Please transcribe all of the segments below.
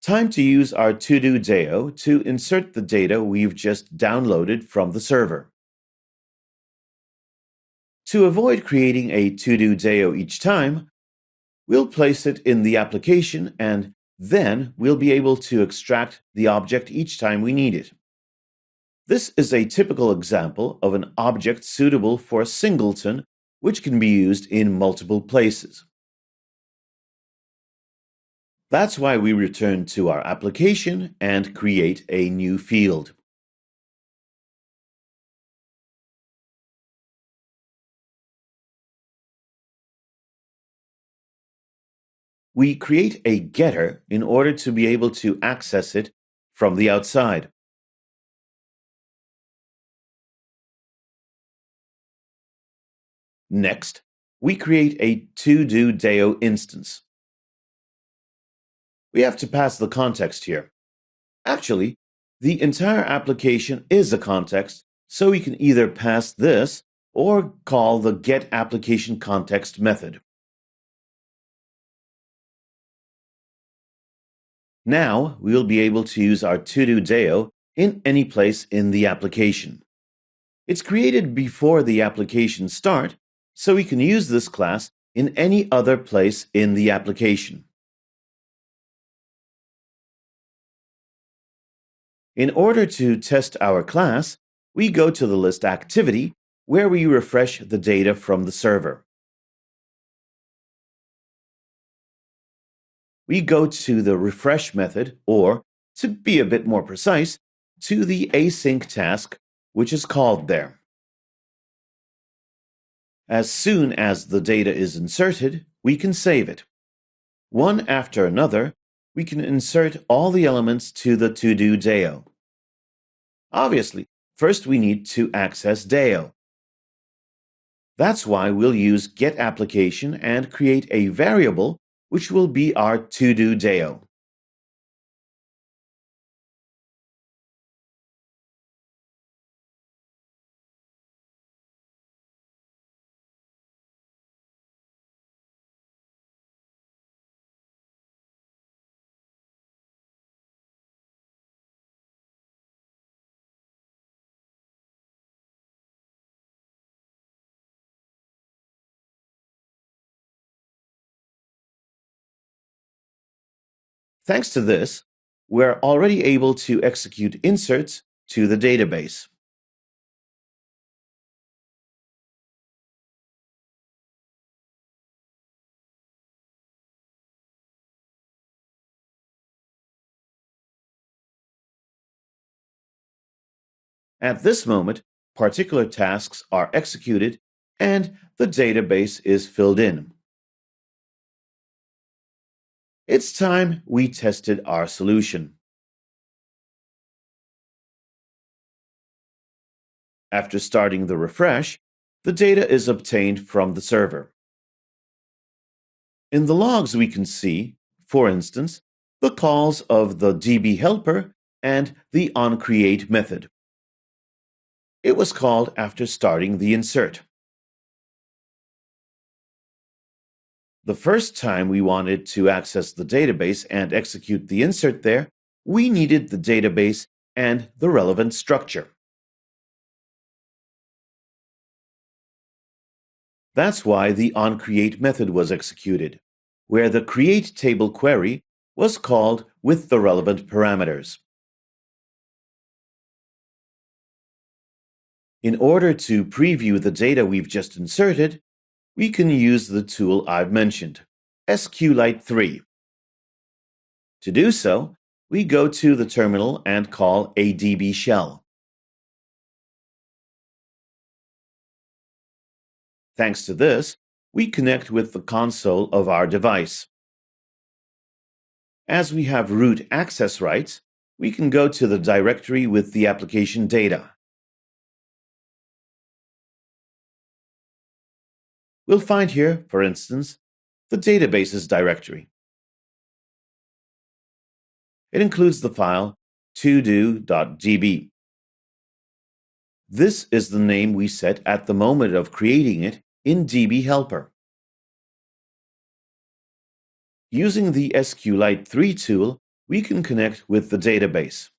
Time to use our to-do DAO to insert the data we've just downloaded from the server. To avoid creating a to-do DAO each time, we'll place it in the application and then we'll be able to extract the object each time we need it. This is a typical example of an object suitable for a singleton which can be used in multiple places. That's why we return to our application and create a new field. We create a getter in order to be able to access it from the outside. Next, we create a to-do DAO instance. We have to pass the context here. Actually, the entire application is a context, so we can either pass this or call the getApplicationContext method. Now, we'll be able to use our to-do DAO in any place in the application. It's created before the application start, so we can use this class in any other place in the application. In order to test our class, we go to the list activity where we refresh the data from the server. We go to the refresh method, or, to be a bit more precise, to the async task, which is called there. As soon as the data is inserted, we can save it. One after another, we can insert all the elements to the to-do DAO. Obviously, first we need to access DAO. That's why we'll use getApplication and create a variable which will be our to-do DAO. Thanks to this, we're already able to execute inserts to the database. At this moment, particular tasks are executed and the database is filled in. It's time we tested our solution. After starting the refresh, the data is obtained from the server. In the logs we can see, for instance, the calls of the DB helper and the onCreate method. It was called after starting the insert. The first time we wanted to access the database and execute the insert there, we needed the database and the relevant structure. That's why the onCreate method was executed, where the create table query was called with the relevant parameters. In order to preview the data we've just inserted, we can use the tool I've mentioned, SQLite 3. To do so, we go to the terminal and call a DB shell. Thanks to this, we connect with the console of our device. As we have root access rights, we can go to the directory with the application data. We'll find here, for instance, the databases directory. It includes the file todo.db. This is the name we set at the moment of creating it in DB helper. Using the SQLite 3 tool, we can connect with the database.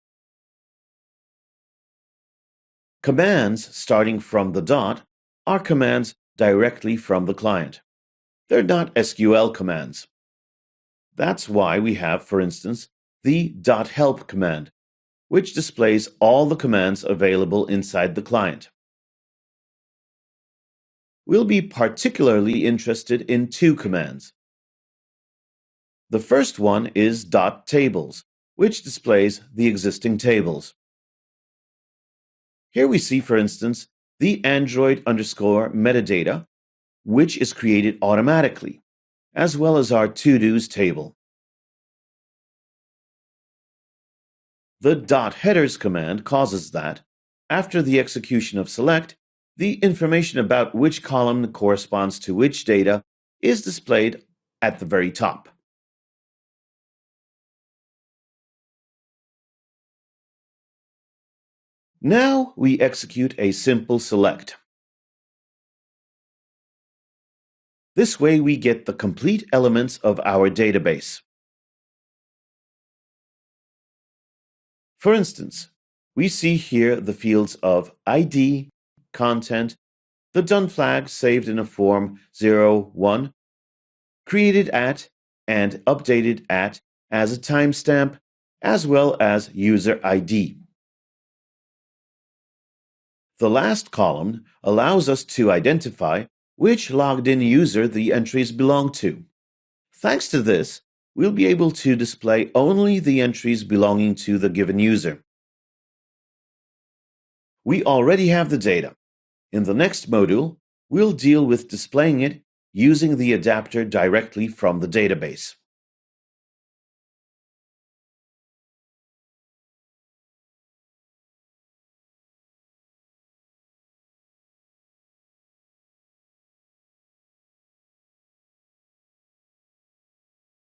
Commands starting from the dot are commands directly from the client. They're not SQL commands. That's why we have, for instance, the .help command, which displays all the commands available inside the client. We'll be particularly interested in two commands. The first one is .tables, which displays the existing tables. Here we see, for instance, the Android underscore metadata, which is created automatically, as well as our to-dos table. The .headers command causes that, after the execution of select, the information about which column corresponds to which data is displayed at the very top. Now we execute a simple select. This way we get the complete elements of our database. For instance, we see here the fields of ID, content, the done flag saved in a form 01, created at, and updated at as a timestamp, as well as user ID. The last column allows us to identify which logged-in user the entries belong to. Thanks to this, we'll be able to display only the entries belonging to the given user. We already have the data. In the next module, we'll deal with displaying it using the adapter directly from the database.